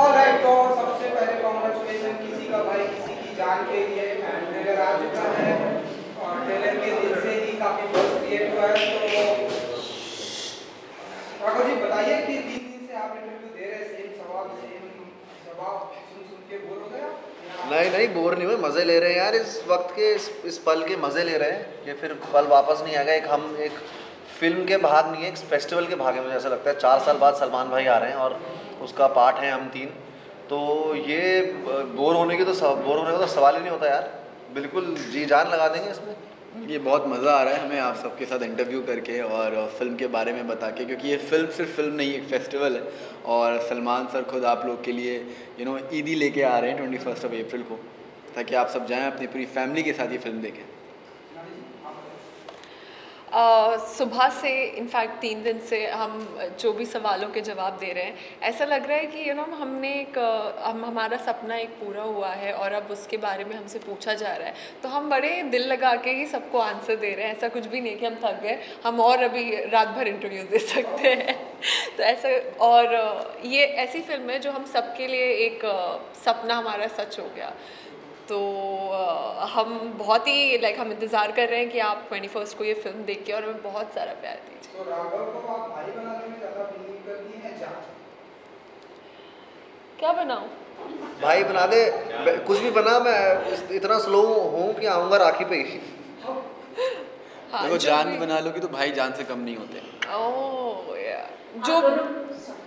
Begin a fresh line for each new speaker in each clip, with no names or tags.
Alright, तो सबसे पहले कांग्रेचुलेशन किसी का भाई किसी की जान के लिए ट्रेलर आ चुका है और ट्रेलर के दिन से ही काफी बuzz क्रिएट हुआ है। तो राघव जी बताइए कि 3 दिन से आप इंटरव्यू दे रहे, सेम सवाल सेम जवाब सुन सुन के बोर हो गया?
नहीं नहीं, बोर नहीं हुए, मज़े ले रहे हैं यार, इस वक्त के इस पल के मज़े ले रहे हैं। ये फिर पल वापस नहीं आएगा। एक फिल्म के भाग नहीं है, एक फेस्टिवल के भाग है। मुझे ऐसा लगता है 4 साल बाद सलमान भाई आ रहे हैं और उसका पार्ट है हम 3। तो ये बोर होने का तो सवाल ही नहीं होता यार। बिल्कुल जी जान लगा देंगे इसमें।
ये बहुत मज़ा आ रहा है हमें आप सबके साथ इंटरव्यू करके और फिल्म के बारे में बता के, क्योंकि ये फिल्म सिर्फ फिल्म नहीं, एक फेस्टिवल है। और सलमान सर खुद आप लोग के लिए ईदी लेके आ रहे हैं 21 अप्रैल को, ताकि आप सब जाएं अपनी पूरी फैमिली के साथ ये फिल्म देखें।
सुबह से इनफैक्ट 3 दिन से हम जो भी सवालों के जवाब दे रहे हैं, ऐसा लग रहा है कि हमने हमारा सपना एक पूरा हुआ है और अब उसके बारे में हमसे पूछा जा रहा है, तो हम बड़े दिल लगा के ही सबको आंसर दे रहे हैं। ऐसा कुछ भी नहीं कि हम थक गए, हम और अभी रात भर इंटरव्यूज दे सकते हैं। तो ऐसा, और ये ऐसी फिल्म है जो हम सबके लिए एक सपना हमारा सच हो गया। तो हम बहुत ही हम इंतज़ार कर रहे हैं कि आप 21 को ये फिल्म देख के और हमें बहुत सारा प्यार दीजिए।
तो राघव को आप भाई बनाने में ज़्यादा बिलीव करती हैं जान?
क्या बनाऊं?
भाई बना दे, कुछ भी बना। मैं इतना स्लो हूँ कि आऊँगा राखी पे ही।
हाँ,
देखो जान भी बना लोगी तो भाई जान से कम नहीं होते।
ओह यार, जो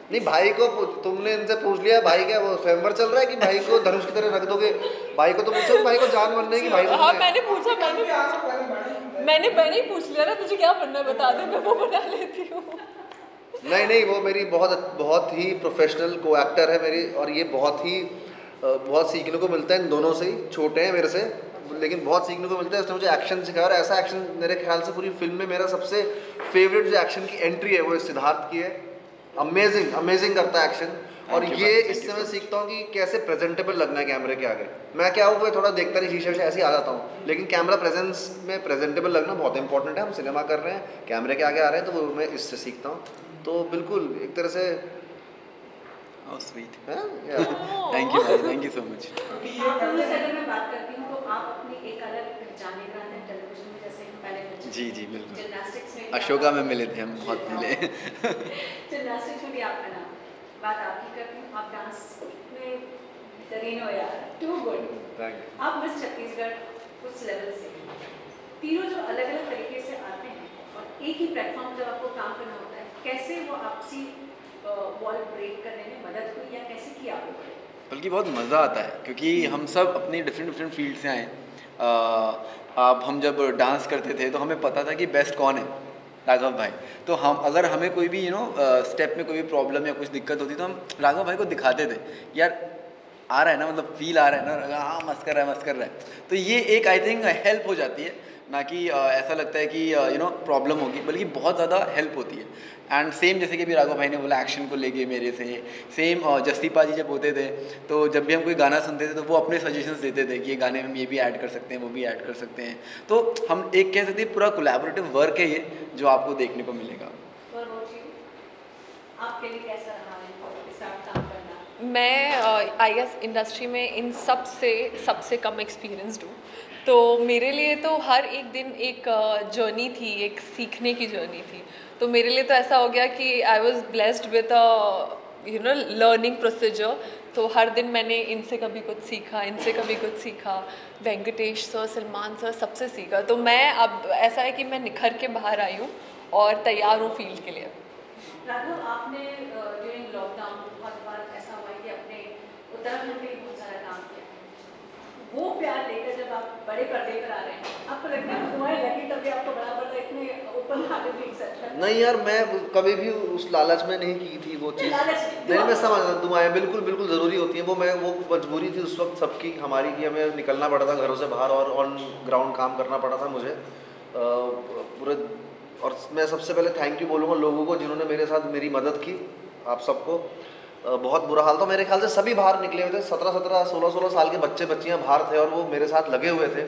नहीं, भाई को तुमने इनसे पूछ लिया, भाई क्या वो स्वयंवर चल रहा है कि भाई को धनुष की तरह रख दोगे? भाई को तो पूछो, भाई को जान बनने की। भाई
हाँ मैंने पूछा, मैंने पूछ लिया ना, तुझे क्या बनना है बता दे, मैं वो बना लेती हूँ।
नहीं, वो मेरी बहुत ही प्रोफेशनल को एक्टर है मेरी, और ये बहुत सीखने को मिलता है इन दोनों से ही। छोटे हैं मेरे से, लेकिन बहुत सीखने को मिलता है। उसने मुझे एक्शन सिखाया, और ऐसा एक्शन मेरे ख्याल से पूरी फिल्म में मेरा सबसे फेवरेट जो एक्शन की एंट्री है वो सिद्धार्थ की है। अमेजिंग करता है एक्शन। और ये इससे मैं सीखता हूँ कि कैसे प्रेजेंटेबल लगना है कैमरे के आगे। मैं क्या हूँ, थोड़ा देखता नहीं, शीशे ऐसे ही आ जाता हूँ, लेकिन कैमरा प्रेजेंस में प्रेजेंटेबल लगना बहुत इंपॉर्टेंट है। हम सिनेमा कर रहे हैं, कैमरे के आगे आ रहे हैं, तो वो मैं इससे सीखता हूँ। तो बिल्कुल एक तरह से
स्वीट
है।
थैंक यू भाई, थैंक यू सो मच।
अगर मैं बात करती हूँ तो आप अपनी एक अलग पहचान लेकर आते हैं टेलीविजन में, जैसे हम पहले
जी बिल्कुल,
जिम्नास्टिक्स में
अशोका में मिले थे हम बहुत पहले।
जिम्नास्टिक्स में भी आपका नाम, बात आपकी करती हूँ, आप डांस में बेहतरीन हो यार, टू गुड। आप मिस छत्तीसगढ़ उस लेवल से, तीनों जो अलग अलग तरीके से आते हैं और एक ही प्लेटफॉर्म जब आपको काम करना होता है, कैसे वो आपसी वॉल ब्रेक करने में मदद हुई या कैसे किया आपने?
बल्कि बहुत मज़ा आता है, क्योंकि हम सब अपनी डिफरेंट फील्ड से आए। अब हम जब डांस करते थे तो हमें पता था कि बेस्ट कौन है, राघव भाई। तो हम अगर हमें कोई भी स्टेप में कोई भी प्रॉब्लम या कुछ दिक्कत होती तो हम राघव भाई को दिखाते थे, यार आ रहा है ना, मतलब फील आ रहा है ना, हाँ मस्त कर रहा है। तो ये एक आई थिंक हेल्प हो जाती है, ना कि ऐसा लगता है कि प्रॉब्लम होगी, बल्कि बहुत ज़्यादा हेल्प होती है। एंड सेम जैसे कि अभी राघव भाई ने बोला एक्शन को लेके मेरे से, सेम जस्तीपा जी जब होते थे तो जब भी हम कोई गाना सुनते थे तो वो अपने सजेशंस देते थे कि ये गाने में हम ये भी ऐड कर सकते हैं, वो भी ऐड कर सकते हैं। तो हम एक कह सकते हैं पूरा कोलैबोरेटिव वर्क है ये, जो आपको देखने को मिलेगा।
आपके लिए कैसा रहा है इस साथ काम करना?
मैं आई गेस इंडस्ट्री में इन सबसे कम एक्सपीरियंस्ड हूँ, तो मेरे लिए तो हर एक दिन एक जर्नी थी, एक सीखने की जर्नी थी। तो मेरे लिए तो ऐसा हो गया कि I was blessed with learning procedure. तो हर दिन मैंने इनसे कभी कुछ सीखा, इनसे कभी कुछ सीखा, वेंकटेश सर, सलमान सर, सबसे सीखा। तो मैं अब ऐसा है कि मैं निखर के बाहर आई हूँ और तैयार हूँ फील्ड के लिए।
राघव, आपने ड्यूरिंग लॉकडाउन बहुत बार ऐसा हुआ कि अपने उत्तराखंड में बहुत सारा काम किया, वो प्यार लेकर जब आप बड़े पर्दे पर आ रहे हैं, आपको लगता है तुम्हारे लगी तभी आपको बड़ा पर्दा इतने ओपन हार्टेड भी एक्सेप्ट करना?
नहीं यार, मैं कभी भी उस लालच में नहीं की थी वो चीज़। नहीं, मैं समझ, दुआएं बिल्कुल ज़रूरी होती हैं। वो मजबूरी थी उस वक्त सबकी, हमारी, कि हमें निकलना पड़ा था घरों से बाहर और ऑन ग्राउंड काम करना पड़ा था मुझे पूरे। और मैं सबसे पहले थैंक यू बोलूँगा लोगों को जिन्होंने मेरे साथ मेरी मदद की, आप सबको। बहुत बुरा हाल था, मेरे ख्याल से सभी बाहर निकले हुए थे, 17 16 साल के बच्चियाँ बाहर थे और वो मेरे साथ लगे हुए थे,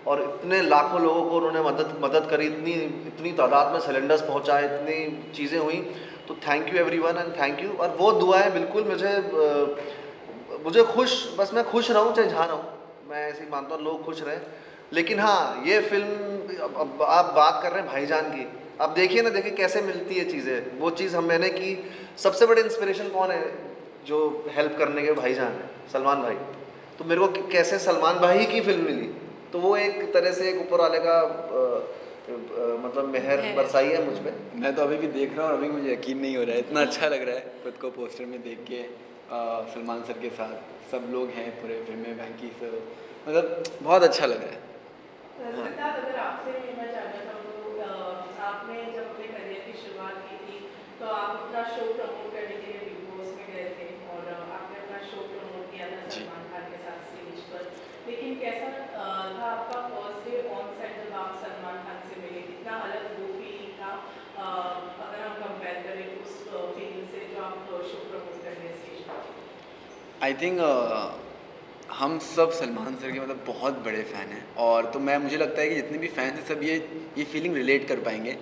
और इतने लाखों लोगों को उन्होंने मदद करी, इतनी तादाद में सिलेंडर्स पहुंचाए, इतनी चीज़ें हुई। तो thank you everyone and thank you. और वो दुआएं बिल्कुल मुझे मुझे बस मैं खुश रहूँ चाहे जहाँ रहूँ, मैं ऐसे ही मानता हूँ, लोग खुश रहें। लेकिन हाँ, ये फिल्म अब आप बात कर रहे हैं भाईजान की, आप देखिए ना, देखिए कैसे मिलती है चीज़ें। वो चीज़ मैंने की, सबसे बड़े इंस्पिरेशन कौन है जो हेल्प करने के? भाईजान है, सलमान भाई। तो मेरे को कैसे सलमान भाई की फिल्म मिली, तो वो एक तरह से एक ऊपर वाले का मतलब मेहर बरसाई है मुझ पर।
मैं तो अभी भी देख रहा हूँ और अभी मुझे यकीन नहीं हो रहा है, इतना अच्छा लग रहा है खुद को पोस्टर में देख के। सलमान सर के साथ सब लोग हैं पूरे फिल्म में, बैंकी सब, मतलब बहुत अच्छा लग रहा है।
सिद्धार्थ, अगर आपसे मैं जानना चाहूँ, आपने जब अपने करियर की शुरुआत की थी तो आप अपना शो प्रमोट करने के लिए बिग बॉस में गए थे और आपने अपना शो प्रमोट किया था सलमान खान के साथ स्टेज पर, लेकिन कैसा था आपका फर्स्ट डे ऑन सेट जब आप सलमान खान से मिले? कितना अलग वो फीलिंग था अगर हम कंपेयर करें उस फीलिंग से जो आप शो प्रमोट करने स्टेज पर?
आई थिंक हम सब सलमान सर के मतलब बहुत बड़े फ़ैन हैं, और तो मुझे लगता है कि जितने भी फ़ैन हैं सब ये फीलिंग रिलेट कर पाएंगे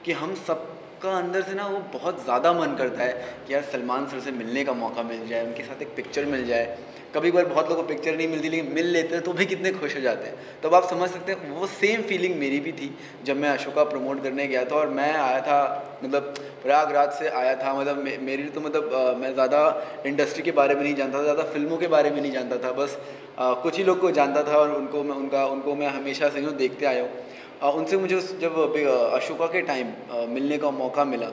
कि हम सबका अंदर से ना वो बहुत ज़्यादा मन करता है कि यार सलमान सर से मिलने का मौका मिल जाए, उनके साथ एक पिक्चर मिल जाए। कभी कभार बहुत लोगों को पिक्चर नहीं मिलती, लेकिन मिल लेते हैं तो भी कितने खुश हो जाते हैं। तब आप समझ सकते हैं वो सेम फीलिंग मेरी भी थी जब मैं अशोका प्रमोट करने गया था। और मैं आया था मतलब प्रयागराज से आया था, मतलब मेरी तो मतलब मैं ज़्यादा इंडस्ट्री के बारे में नहीं जानता था, ज़्यादा फिल्मों के बारे में नहीं जानता था, बस कुछ ही लोग को जानता था और उनको मैं हमेशा से यूँ देखते आया हूँ। उनसे मुझे जब अशोका के टाइम मिलने का मौका मिला,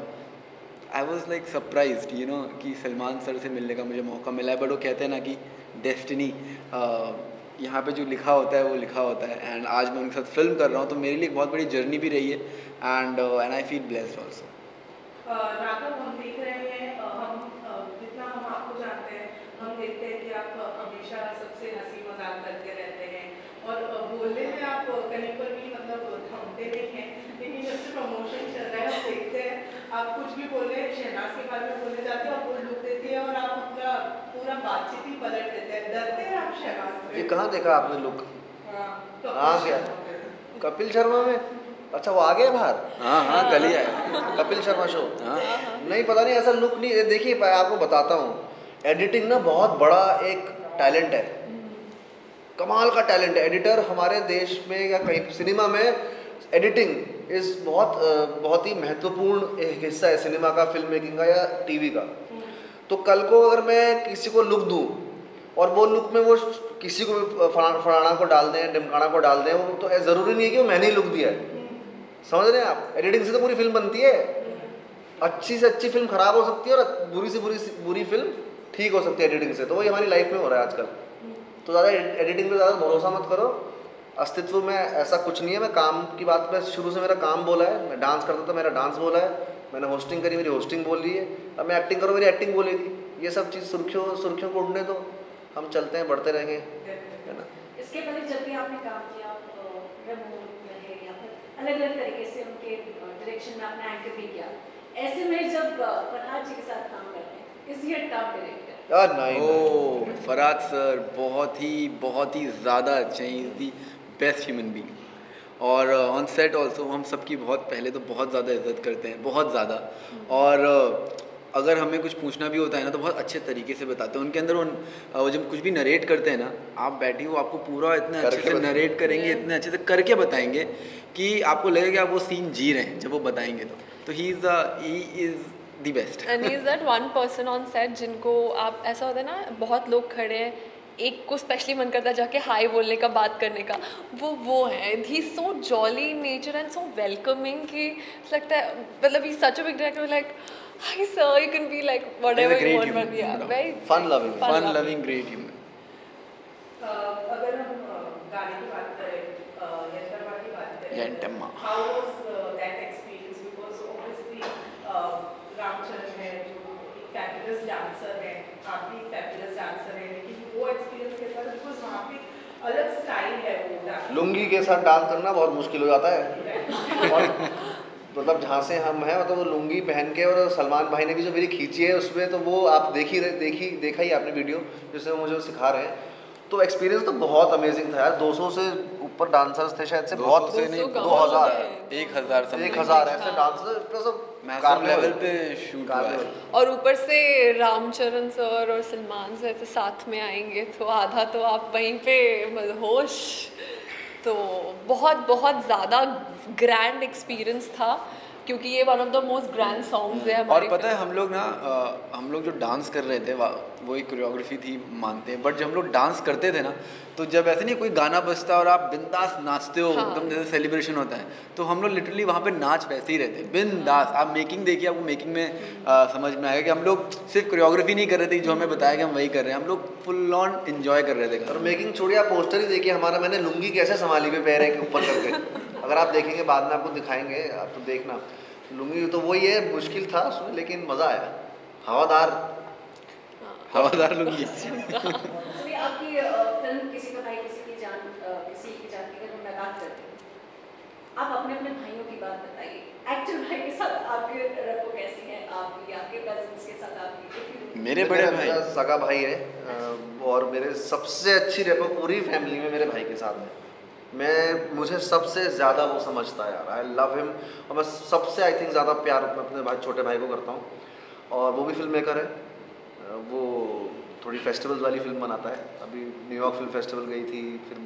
I was like surprised you know कि सलमान सर से मिलने का मुझे मौका मिला है। बट वो कहते हैं ना कि डेस्टिनी, यहाँ पे जो लिखा होता है वो लिखा होता है, एंड आज मैं उनके साथ फिल्म कर रहा हूँ, तो मेरे लिए एक बहुत बड़ी जर्नी भी रही है, and I feel blessed also.
Raghav, हम देख रहे हैं, जितना हम आपको जानते हैं, हम देखते हैं कि आप हमेशा सबसे हंसी मजाक करते रहते हैं और बोलने में आप कहीं पर भी मतलब थमते नहीं हैं, लेकिन जब से प्रमोशन चल रहा है हम देखते हैं आप कुछ भी बोल रहे हैं, शहनाज के बारे में बोलने जाते हैं और बोल लुक देती है और आप अपना पूरा बातचीत ही पलट देते हैं। डरते हैं आप शहनाज से?
ये कहाँ देखा आपने लुक?
तो
क्या कपिल शर्मा में? अच्छा, वो आ गया बाहर?
हाँ कल ही आया
कपिल शर्मा शो।
हाँ
नहीं, पता नहीं, ऐसा लुक नहीं। देखिए आपको बताता हूँ, एडिटिंग ना बहुत बड़ा एक टैलेंट है, कमाल का टैलेंट है। एडिटर हमारे देश में या कहीं सिनेमा में एडिटिंग इज़ बहुत ही महत्वपूर्ण एक हिस्सा है सिनेमा का, फिल्म मेकिंग का या टीवी का। तो कल को अगर मैं किसी को लुक दूँ और वो लुक में वो किसी को भी फलाना को डाल दें, ढिमकाना को डाल दें, वो तो ज़रूरी नहीं है कि वो मैंने ही लुक दिया है। समझ रहे हैं आप? एडिटिंग से तो पूरी फिल्म बनती है। अच्छी से अच्छी फिल्म ख़राब हो सकती है और बुरी से बुरी फिल्म ठीक हो सकती है एडिटिंग से। तो वही हमारी लाइफ में हो रहा है आजकल। तो ज़्यादा एडिटिंग पे ज़्यादा भरोसा मत करो। अस्तित्व में ऐसा कुछ नहीं है। मैं काम की बात में शुरू से मेरा काम बोला है, मैं डांस करता था, मेरा डांस बोला है, मैंने होस्टिंग करी, मेरी होस्टिंग बोल रही है, अब मैं एक्टिंग करूँ, मेरी एक्टिंग बोलेगी। ये सब चीज़ सुर्खियों को उड़ने दो, हम चलते हैं, बढ़ते रहेंगे, है ना।
इसके पहले जब भी आपने काम किया रमून रहे या फिर अलग अलग तरीके से उनके डायरेक्शन में आपने एंकर भी किया, ऐसे में जब फरहाद जी के साथ काम करते हैं, is he a top director?
यार नहीं,
ओ फरहाद सर बहुत ही ज़्यादा अच्छे हैं, is the best human being. और ऑन सेट ऑल्सो हम सबकी पहले तो बहुत ज़्यादा इज्जत करते हैं, बहुत ज़्यादा। और अगर हमें कुछ पूछना भी होता है ना तो बहुत अच्छे तरीके से बताते हैं। उनके अंदर वो जब कुछ भी नरेट करते हैं ना, आप बैठिए, वो आपको पूरा इतने अच्छे से नरेट करेंगे, इतने अच्छे से करके बताएंगे कि आपको लगेगा कि आप वो सीन जी रहे हैं जब वो बताएंगे। तो he is the best.
And he is that one person on set जिनको आप, ऐसा होता है ना, बहुत लोग खड़े हैं, एक को स्पेशली मन करता है जाके हाई बोलने का, बात करने का, वो है। He so jolly in nature and so welcoming कि लगता है, मतलब he such a big director, like hi sir, you can be like whatever you want, but yeah very
fun loving
great human.
अगर हम गाने की बात करें, यंत्रमा की बात करें,
Yantrama,
how was that experience? Because obviously Ramcharan है जो एक फैबुलस डांसर है, आप भी एक फैबुलस डांसर है, लेकिन वो एक्सपीरियंस कैसा था? बिकॉज वहाँ पे अलग स्टाइल है वो डांस।
लुंगी के साथ डांस करना बहुत मुश्किल हो जाता है। और मतलब जहाँ से हम हैं, मतलब वो लुंगी पहन के, और सलमान भाई ने भी जो मेरी खींची है उसमें, तो वो आप देखा ही आपने वीडियो जिसमें मुझे वो सिखा रहे हैं। तो एक्सपीरियंस तो बहुत अमेजिंग था यार। 200 से ऊपर डांसर्स थे शायद से,
200
बहुत
से नहीं,
2000
1000
ऐसे डांसर्स
मैसिव लेवल पे शूट हुआ है।
और ऊपर से रामचरण सर और सलमान सर ऐसे साथ में आएंगे तो आधा तो आप वहीं पे मदहोश। तो बहुत बहुत ज़्यादा ग्रैंड एक्सपीरियंस था क्योंकि ये one of the most grand songs है हमारी।
और पता है हम लोग ना हम लोग जो डांस कर रहे थे वो एक कोरियोग्राफी थी मानते हैं, बट जब हम लोग डांस करते थे ना तो जब ऐसे नहीं कोई गाना बजता और आप बिंदास नाचते हो एकदम जैसे सेलिब्रेशन होता है, तो हम लोग लिटरली वहाँ पे नाच वैसे ही रहते बिंदास। आप मेकिंग देखिए, आपको मेकिंग में समझ में आएगा कि हम लोग सिर्फ कोरियोग्राफी नहीं कर रहे थे जो हमें बताया कि हम वही कर रहे हैं, हम लोग फुल ऑन एंजॉय कर रहे थे।
और मेकिंग छोड़िए, आप पोस्टर ही देखिए हमारा, मैंने लुंगी कैसे संभाली हुई पैर के ऊपर करके, अगर आप देखेंगे बाद में आपको दिखाएंगे, आप तो देखना। लुंगी तो वही है, मुश्किल था उसमें लेकिन मज़ा आया। हवादार लुंगी।
अभी आपकी फिल्म किसी का भाई किसी की जान की अगर हम बात करते हैं, आप अपने अपने भाइयों की बात बताइए। एक्टर भाई के साथ आपके रखो कैसी है, आपके कजिन्स के साथ आपकी?
मेरे बड़े भाई
सगा भाई है, और मेरे सबसे अच्छी रेपो पूरी फैमिली में मेरे भाई के साथ है। मुझे सबसे ज़्यादा वो समझता है यार, आई लव हिम। और मैं सबसे आई थिंक ज़्यादा प्यार अपने छोटे भाई को करता हूँ। और वो भी फिल्म मेकर है, वो थोड़ी फेस्टिवल्स वाली फिल्म बनाता है। अभी न्यूयॉर्क फिल्म फेस्टिवल गई थी, फिर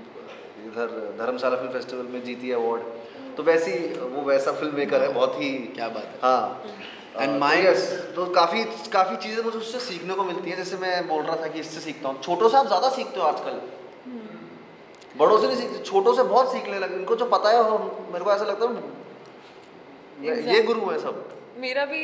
इधर धर्मशाला फिल्म फेस्टिवल में जीती अवार्ड। तो वैसा फिल्म मेकर है, बहुत ही
क्या बात है।
हाँ,
एंड माई
तो काफ़ी चीज़ें मुझे उससे सीखने को मिलती हैं। जैसे मैं बोल रहा था कि इससे सीखता हूँ। छोटों से आप ज़्यादा सीखते हो आजकल, बड़ों से नहीं सीखते, छोटों से बहुत सीखने लगे। इनको जो पता है मेरे को ऐसा लगता है ये गुरु है सब।
मेरा भी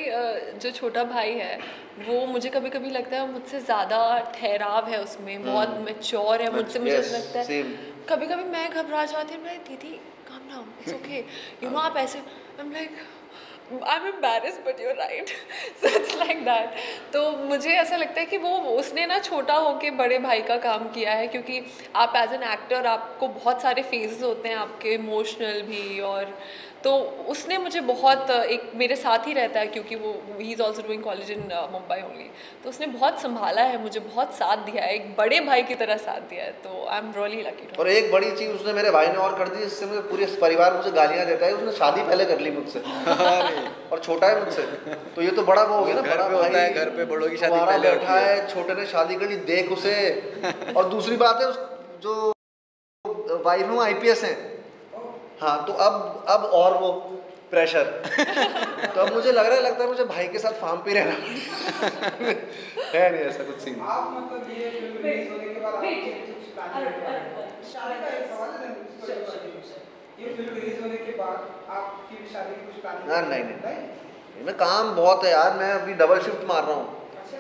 जो छोटा भाई है वो मुझे कभी कभी लगता है मुझसे ज़्यादा ठहराव है उसमें, बहुत मैच्योर है मुझसे। मुझे लगता है कभी कभी मैं घबरा जाती हूँ, मैं दीदी calm down, it's okay, you know आप ऐसे, I am like I'm embarrassed but you're right. So it's like that. तो मुझे ऐसा लगता है कि उसने ना छोटा होके बड़े भाई का काम किया है, क्योंकि आप एज एन एक्टर आपको बहुत सारे फेजेस होते हैं आपके, इमोशनल भी, और तो उसने मुझे बहुत एक मेरे साथ ही रहता है क्योंकि वो he is also doing college in Mumbai only. तो उसने बहुत संभाला है, मुझे बहुत साथ दिया है, एक बड़े भाई की तरह साथ दिया है। तो आई एम रियली लकी।
और एक बड़ी चीज़ उसने मेरे भाई ने और कर दी, जिससे मुझे पूरे परिवार मुझे गालियाँ देता है, उसने शादी पहले कर ली मुझसे और छोटा है मुझसे। तो ये तो बड़ा वो हो गया ना, बड़ा भाई
घर पे बड़ों की शादी
पहले बैठा है, छोटे ने शादी कर ली, देख उसे। और दूसरी बात है जो वाइफ में IPS हैं, हाँ, तो अब और वो प्रेशर तो अब मुझे लगता है मुझे भाई के साथ फार्म पे रहना है नहीं ऐसा कुछ सीन।
आप मतलब ये फिल्म रिलीज होने के बाद आपकी कुछ शादी का एक सवाल है, ये फिल्म रिलीज होने के बाद आपकी शादी की कुछ प्लानिंग?
नहीं, मैं काम बहुत है यार, मैं अभी डबल शिफ्ट मार रहा हूँ।
अच्छा,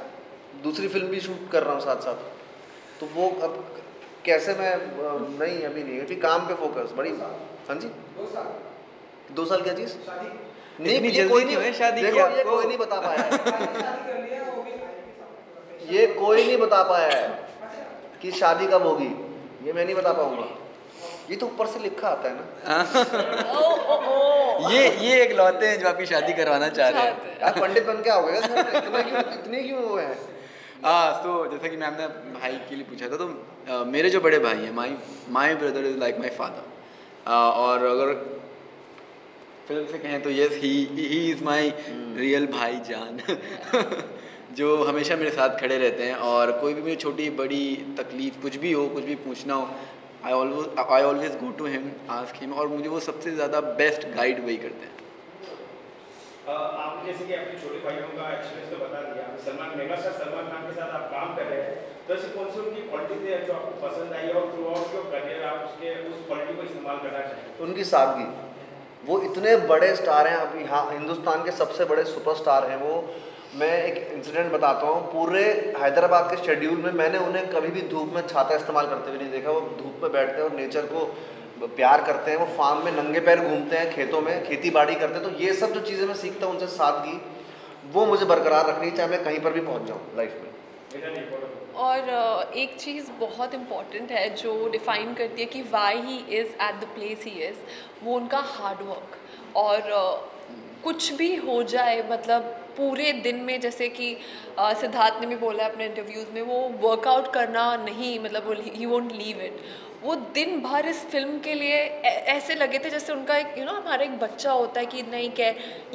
दूसरी फिल्म भी शूट कर रहा हूँ साथ साथ, तो वो अब कैसे मैं नहीं, अभी नहीं, अभी काम पे फोकस बड़ी। हाँ जी, 2 साल क्या चीज़?
शादी
नहीं,
ये कोई नहीं शादी
देखो, ये कोई नहीं बता पाया है
शादी कर लिया, वो भी
ये कोई नहीं बता पाया है कि शादी कब होगी, ये मैं नहीं बता पाऊंगा। ये तो ऊपर से लिखा आता है ना।
ये एक लौते हैं जो आपकी शादी करवाना चाह रहे हैं।
यार पंडित बन के आओगे इतने क्यों वो है?
तो जैसा कि मैम ने भाई के लिए पूछा था, तो मेरे जो बड़े भाई हैं, my brother is like my father. और अगर फिल्म से कहें तो yes, he is my real भाईजान जो हमेशा मेरे साथ खड़े रहते हैं। और कोई भी मेरी छोटी बड़ी तकलीफ़ कुछ भी हो, कुछ भी पूछना हो, I always go to him, ask him, और मुझे वो सबसे ज़्यादा बेस्ट गाइड वही करते हैं।
आपने जैसे कि अपने छोटे भाइयों का एक्सपीरियंस तो बता दिया, मेगास्टार सलमान खान के साथ आप काम कर रहे हैं, तो ऐसी कौन सी उनकी क्वालिटी थी जो आपको पसंद आई और थ्रू आउट योर करियर आप उस क्वालिटी को इस्तेमाल करना चाहिए?
उनकी सादगी, वो इतने बड़े स्टार हैं अभी, हाँ, हिंदुस्तान के सबसे बड़े सुपरस्टार हैं वो। मैं एक इंसिडेंट बताता हूँ, पूरे हैदराबाद के शेड्यूल में मैंने उन्हें कभी भी धूप में छाता इस्तेमाल करते हुए नहीं देखा। वो धूप में बैठते हैं और नेचर को प्यार करते हैं, वो फार्म में नंगे पैर घूमते हैं, खेतों में खेती बाड़ी करते हैं। तो ये सब जो चीज़ें मैं सीखता हूँ उनसे, सादगी, वो मुझे बरकरार रखनी, चाहे मैं कहीं पर भी पहुँच जाऊँ लाइफ में।
और एक चीज़ बहुत इम्पॉर्टेंट है जो डिफ़ाइन करती है कि why he is at the place he is, वो उनका हार्ड वर्क। और कुछ भी हो जाए, मतलब पूरे दिन में, जैसे कि सिद्धार्थ ने भी बोला अपने इंटरव्यूज़ में, वो वर्कआउट करना नहीं, मतलब ही वोंट लीव इट। वो दिन भर इस फिल्म के लिए ऐसे लगे थे जैसे उनका एक हमारा एक बच्चा होता है कि नहीं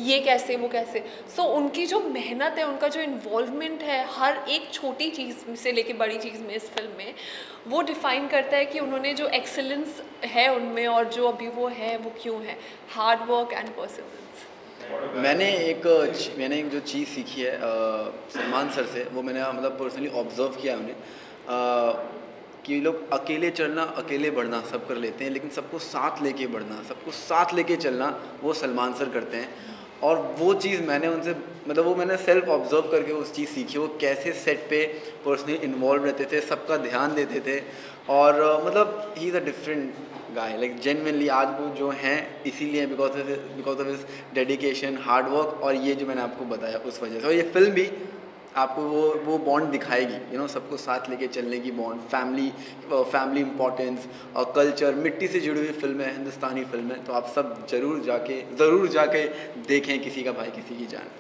ये कैसे वो कैसे। सो उनकी जो मेहनत है, उनका जो इन्वॉल्वमेंट है हर एक छोटी चीज़ से लेके बड़ी चीज़ में इस फिल्म में, वो डिफ़ाइन करता है कि उन्होंने जो एक्सेलेंस है उनमें और जो अभी वो है वो क्यों है, हार्ड वर्क एंड परसिवरेंस।
मैंने एक जो चीज़ सीखी है सलमान सर से, वो मैंने मतलब पर्सनली ऑब्जर्व किया उन्हें, कि लोग अकेले चलना अकेले बढ़ना सब कर लेते हैं, लेकिन सबको साथ लेके बढ़ना, सबको साथ लेके चलना वो सलमान सर करते हैं। और वो चीज़ मैंने उनसे मतलब वो मैंने सेल्फ ऑब्जर्व करके उस चीज़ सीखी, वो कैसे सेट पे पर्सनली इन्वॉल्व रहते थे, सबका ध्यान देते थे। और मतलब he is a different guy, like genuinely आज वो जो हैं इसीलिए because of his dedication, hard work, और ये जो मैंने आपको बताया उस वजह से। और ये फिल्म भी आपको वो बॉन्ड दिखाएगी, सबको साथ लेके चलने की बॉन्ड, फैमिली इम्पोर्टेंस और कल्चर, मिट्टी से जुड़ी हुई फिल्म है, हिंदुस्तानी फिल्म है। तो आप सब ज़रूर जाके देखें किसी का भाई किसी की जान।